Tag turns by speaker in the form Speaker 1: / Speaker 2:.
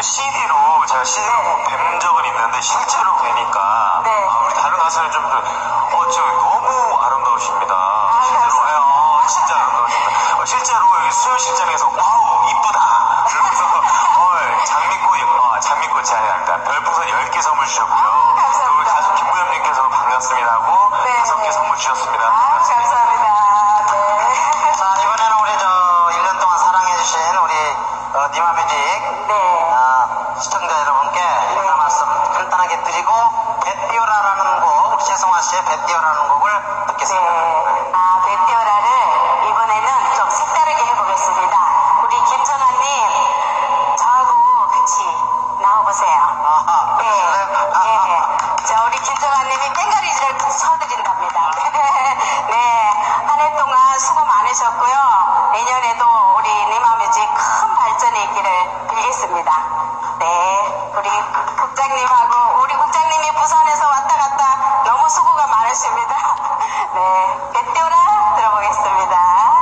Speaker 1: CD로 제가 CD로 뵌 적은 있는데 실제로 뵈니까
Speaker 2: 네.
Speaker 1: 우리 다른 가수는 좀 너무 아름다우십니다. 실제로 진짜 아름다우십니다. 실제로 여기 수요실장에서 와우 이쁘다 그러면서 장미꽃 일단 별풍선 10개 선물 주셨고요.
Speaker 2: 감사합니다.
Speaker 1: 그리고 가수 김구엽님께서도 반갑습니다 하고
Speaker 2: 네.
Speaker 1: 5개 선물 주셨습니다.
Speaker 2: 감사합니다. 네.
Speaker 3: 자, 이번에는 우리 1년 동안 사랑해주신 우리 니마뮤직 시청자 여러분께 인사 말씀 간단하게 드리고 뱃띄어라라는 곡, 우리 최성화 씨의 뱃띄어라는 곡을 듣겠습니다.
Speaker 2: 네. 뱃띄어라를 이번에는 좀 색다르게 해보겠습니다. 우리 김정아님 저하고 같이 나와보세요. 네. 자, 우리 김정아님이 땡가리를 쳐드린답니다. 네. 한 해 동안 수고 많으셨고요. 내년에도 우리 니마뮤직 큰 발전이 있기를 빌겠습니다. 네. 우리 국장님하고 우리 국장님이 부산에서 왔다 갔다 너무 수고가 많으십니다. 네. 뱃띄어라 들어보겠습니다.